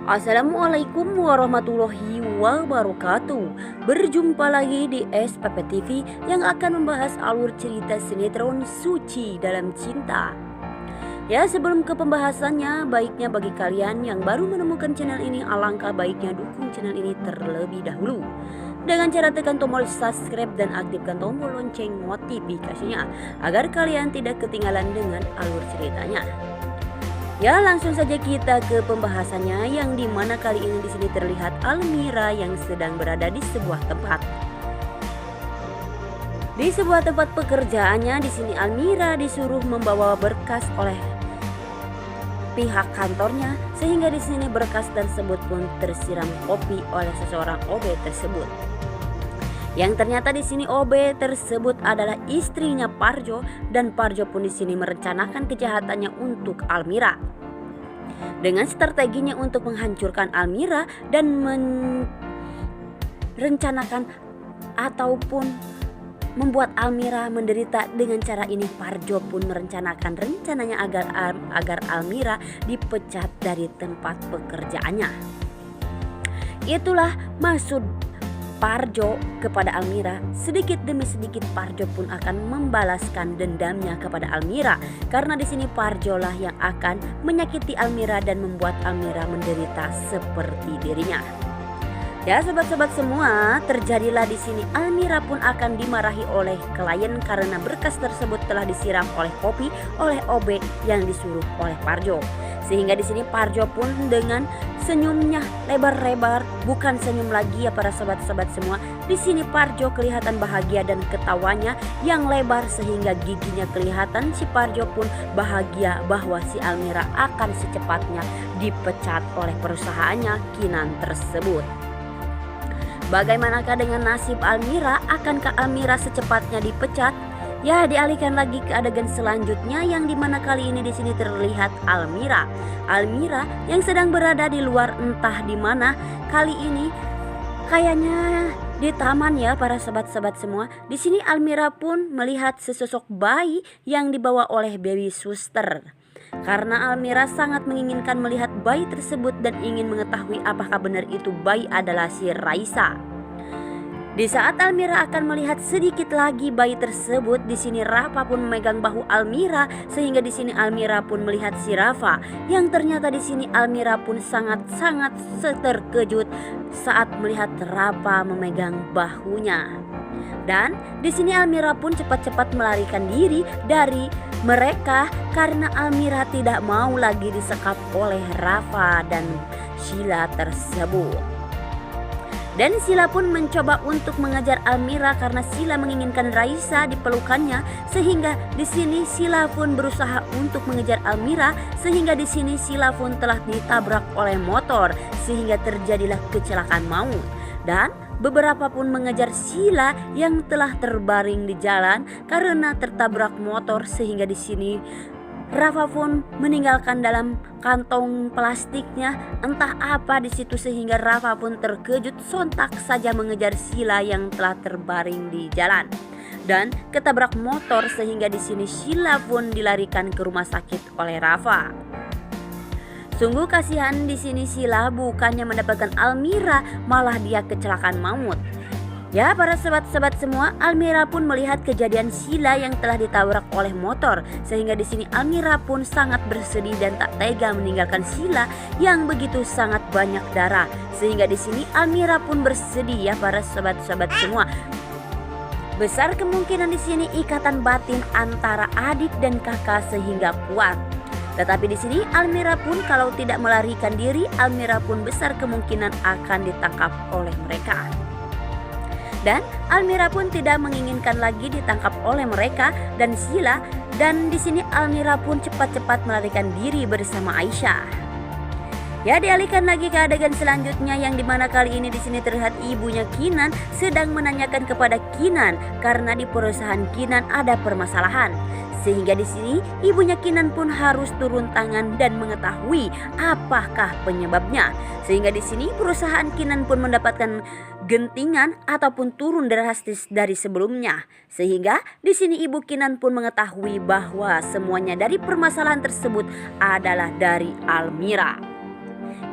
Assalamualaikum warahmatullahi wabarakatuh. Berjumpa lagi di SPP TV yang akan membahas alur cerita sinetron Suci Dalam Cinta. Ya, sebelum ke pembahasannya, baiknya bagi kalian yang baru menemukan channel ini, alangkah baiknya dukung channel ini terlebih dahulu dengan cara tekan tombol subscribe dan aktifkan tombol lonceng notifikasinya agar kalian tidak ketinggalan dengan alur ceritanya. Ya, langsung saja kita ke pembahasannya, yang dimana kali ini di sini terlihat Almira yang sedang berada di sebuah tempat. Di sebuah tempat pekerjaannya, di sini Almira disuruh membawa berkas oleh pihak kantornya, sehingga di sini berkas tersebut pun tersiram kopi oleh seseorang OB tersebut. Yang ternyata di sini OB tersebut adalah istrinya Parjo, dan Parjo pun di sini merencanakan kejahatannya untuk Almira. Dengan strateginya untuk menghancurkan Almira dan merencanakan ataupun membuat Almira menderita, dengan cara ini Parjo pun merencanakan rencananya agar Almira dipecat dari tempat pekerjaannya. Itulah maksud Parjo kepada Almira. Sedikit demi sedikit Parjo pun akan membalaskan dendamnya kepada Almira, karena di sini Parjo lah yang akan menyakiti Almira dan membuat Almira menderita seperti dirinya. Ya, sobat-sobat semua, terjadilah di sini Almira pun akan dimarahi oleh klien karena berkas tersebut telah disiram oleh kopi oleh OB yang disuruh oleh Parjo. Sehingga di sini Parjo pun dengan senyumnya lebar-lebar, bukan senyum lagi ya para sobat-sobat semua. Di sini Parjo kelihatan bahagia dan ketawanya yang lebar sehingga giginya kelihatan. Si Parjo pun bahagia bahwa si Almira akan secepatnya dipecat oleh perusahaannya Kinan tersebut. Bagaimanakah dengan nasib Almira? Akankah Almira secepatnya dipecat? Ya, dialihkan lagi ke adegan selanjutnya, yang dimana kali ini di sini terlihat Almira yang sedang berada di luar, entah di mana. Kali ini kayaknya di taman ya para sobat-sobat semua. Di sini Almira pun melihat sesosok bayi yang dibawa oleh baby suster. Karena Almira sangat menginginkan melihat bayi tersebut dan ingin mengetahui apakah benar itu bayi adalah si Raisa. Di saat Almira akan melihat sedikit lagi bayi tersebut, di sini Rafa pun memegang bahu Almira, sehingga di sini Almira pun melihat si Rafa, yang ternyata di sini Almira pun sangat-sangat terkejut saat melihat Rafa memegang bahunya. Dan di sini Almira pun cepat-cepat melarikan diri dari mereka karena Almira tidak mau lagi disekap oleh Rafa dan Sheila tersebut. Dan Sheila pun mencoba untuk mengejar Almira karena Sheila menginginkan Raisa dipelukannya, sehingga di sini Sheila pun berusaha untuk mengejar Almira, sehingga di sini Sheila pun telah ditabrak oleh motor sehingga terjadilah kecelakaan maut. Dan beberapa pun mengejar Sheila yang telah terbaring di jalan karena tertabrak motor, sehingga di sini Rafa pun meninggalkan dalam kantong plastiknya entah apa di situ, sehingga Rafa pun terkejut sontak saja mengejar Sheila yang telah terbaring di jalan dan ketabrak motor, sehingga di sini Sheila pun dilarikan ke rumah sakit oleh Rafa. Sungguh kasihan di sini Sheila, bukannya mendapatkan Almira malah dia kecelakaan maut. Ya, para sobat-sobat semua, Almira pun melihat kejadian Sheila yang telah ditabrak oleh motor, sehingga di sini Almira pun sangat bersedih dan tak tega meninggalkan Sheila yang begitu sangat banyak darah. Sehingga di sini Almira pun bersedih ya para sobat-sobat semua. Besar kemungkinan di sini ikatan batin antara adik dan kakak sehingga kuat. Tetapi di sini Almira pun kalau tidak melarikan diri, Almira pun besar kemungkinan akan ditangkap oleh mereka. Dan Almira pun tidak menginginkan lagi ditangkap oleh mereka dan Sheila, dan di sini Almira pun cepat-cepat melarikan diri bersama Aisyah. Ya, dialihkan lagi ke adegan selanjutnya, yang dimana kali ini di sini terlihat ibunya Kinan sedang menanyakan kepada Kinan karena di perusahaan Kinan ada permasalahan. Sehingga di sini ibunya Kinan pun harus turun tangan dan mengetahui apakah penyebabnya. Sehingga di sini perusahaan Kinan pun mendapatkan gentingan ataupun turun drastis dari sebelumnya. Sehingga di sini ibu Kinan pun mengetahui bahwa semuanya dari permasalahan tersebut adalah dari Almira.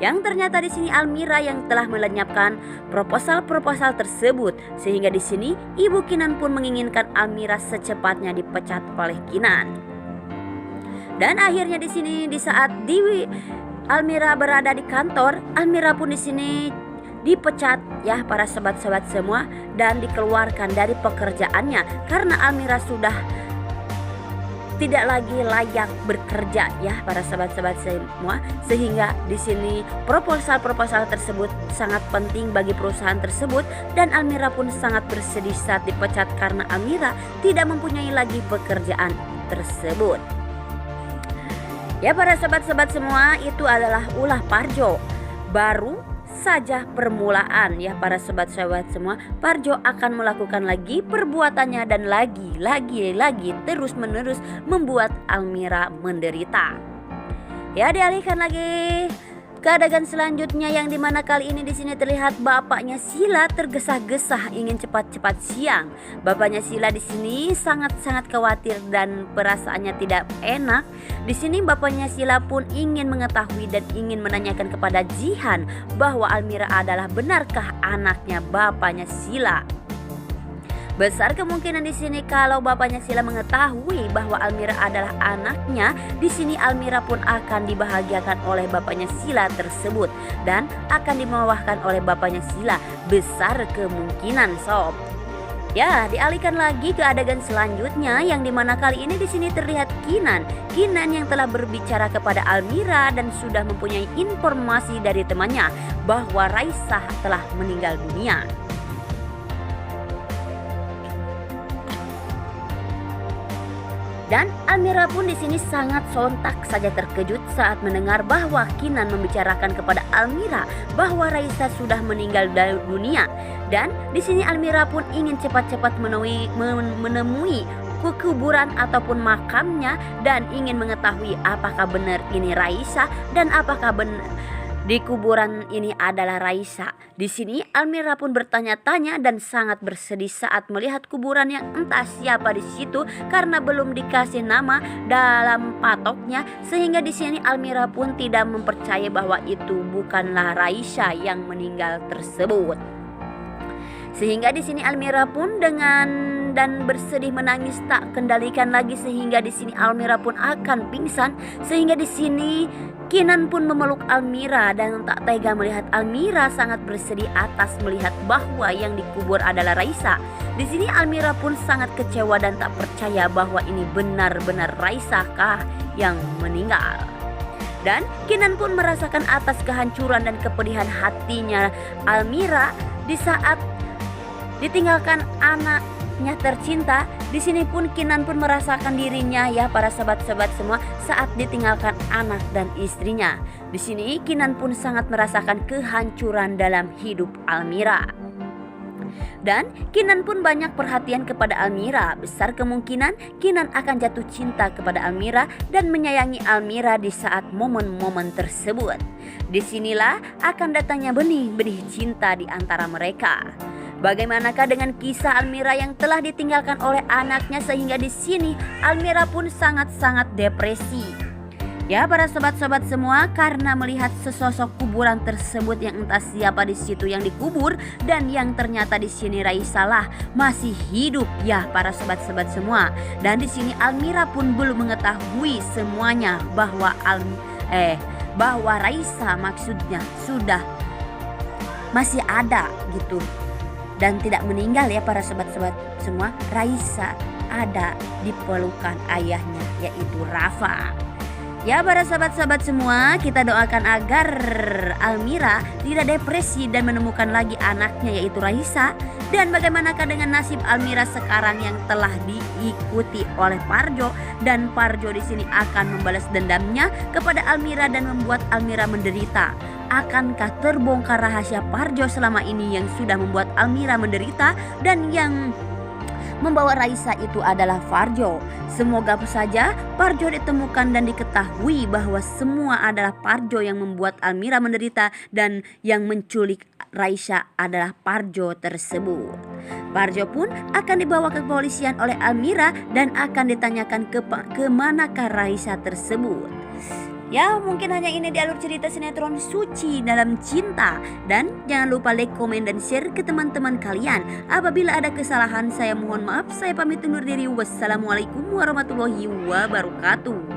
Yang ternyata di sini Almira yang telah melenyapkan proposal-proposal tersebut, sehingga di sini ibu Kinan pun menginginkan Almira secepatnya dipecat oleh Kinan. Dan akhirnya di sini di saat Almira berada di kantor, Almira pun di sini dipecat ya para sobat-sobat semua, dan dikeluarkan dari pekerjaannya karena Almira sudah tidak lagi layak bekerja ya para sobat-sobat semua, sehingga di sini proposal-proposal tersebut sangat penting bagi perusahaan tersebut, dan Almira pun sangat bersedih saat dipecat karena Almira tidak mempunyai lagi pekerjaan tersebut. Ya para sobat-sobat semua, itu adalah ulah Parjo. Baru saja permulaan ya para sobat-sobat semua. Parjo akan melakukan lagi perbuatannya dan lagi terus menerus membuat Almira menderita. Ya, dialihkan lagi ke adegan selanjutnya, yang dimana kali ini di sini terlihat bapaknya Sila tergesa-gesa ingin cepat-cepat siang. Bapaknya Sila di sini sangat-sangat khawatir dan perasaannya tidak enak. Di sini bapaknya Sila pun ingin mengetahui dan ingin menanyakan kepada Jihan bahwa Almira adalah benarkah anaknya bapaknya Sila. Besar kemungkinan di sini kalau bapaknya Sila mengetahui bahwa Almira adalah anaknya, di sini Almira pun akan dibahagiakan oleh bapaknya Sila tersebut dan akan dimewahkan oleh bapaknya Sila. Besar kemungkinan sob. Ya, dialihkan lagi ke adegan selanjutnya, yang dimana kali ini di sini terlihat Kinan yang telah berbicara kepada Almira dan sudah mempunyai informasi dari temannya bahwa Raisa telah meninggal dunia. Dan Almira pun di sini sangat sontak saja terkejut saat mendengar bahwa Kinan membicarakan kepada Almira bahwa Raisa sudah meninggal dunia. Dan di sini Almira pun ingin cepat-cepat menemui kuburan ataupun makamnya dan ingin mengetahui apakah benar ini Raisa dan apakah benar di kuburan ini adalah Raisa. Di sini Almira pun bertanya-tanya dan sangat bersedih saat melihat kuburan yang entah siapa di situ karena belum dikasih nama dalam patoknya, sehingga di sini Almira pun tidak mempercayai bahwa itu bukanlah Raisa yang meninggal tersebut. Sehingga di sini Almira pun dan bersedih menangis tak kendalikan lagi, sehingga di sini Almira pun akan pingsan. Sehingga di sini Kinan pun memeluk Almira dan tak tega melihat Almira sangat bersedih atas melihat bahwa yang dikubur adalah Raisa. Di sini Almira pun sangat kecewa dan tak percaya bahwa ini benar-benar Raisa kah yang meninggal. Dan Kinan pun merasakan atas kehancuran dan kepedihan hatinya Almira di saat ditinggalkan anaknya tercinta. Di sini pun Kinan pun merasakan dirinya ya para sahabat-sahabat semua saat ditinggalkan anak dan istrinya. Di sini Kinan pun sangat merasakan kehancuran dalam hidup Almira. Dan Kinan pun banyak perhatian kepada Almira. Besar kemungkinan Kinan akan jatuh cinta kepada Almira dan menyayangi Almira di saat momen-momen tersebut. Disinilah akan datangnya benih-benih cinta di antara mereka. Bagaimanakah dengan kisah Almira yang telah ditinggalkan oleh anaknya, sehingga di sini Almira pun sangat-sangat depresi. Ya para sobat-sobat semua, karena melihat sesosok kuburan tersebut yang entah siapa di situ yang dikubur dan yang ternyata di sini Raisa lah masih hidup ya para sobat-sobat semua. Dan di sini Almira pun belum mengetahui semuanya bahwa Raisa maksudnya sudah masih ada gitu. Dan tidak meninggal ya para sobat-sobat semua. Raisa ada di pelukan ayahnya yaitu Rafa. Ya para sahabat-sahabat semua, kita doakan agar Almira tidak depresi dan menemukan lagi anaknya yaitu Raisa. Dan bagaimanakah dengan nasib Almira sekarang yang telah diikuti oleh Parjo, dan Parjo di sini akan membalas dendamnya kepada Almira dan membuat Almira menderita. Akankah terbongkar rahasia Parjo selama ini yang sudah membuat Almira menderita dan yang membawa Raisa itu adalah Parjo? Semoga saja Parjo ditemukan dan diketahui bahwa semua adalah Parjo yang membuat Almira menderita dan yang menculik Raisa adalah Parjo tersebut. Parjo pun akan dibawa ke kepolisian oleh Almira dan akan ditanyakan ke manakah Raisa tersebut. Ya mungkin hanya ini di alur cerita sinetron Suci Dalam Cinta. Dan jangan lupa like, komen, dan share ke teman-teman kalian. Apabila ada kesalahan saya mohon maaf. Saya pamit undur diri. Wassalamualaikum warahmatullahi wabarakatuh.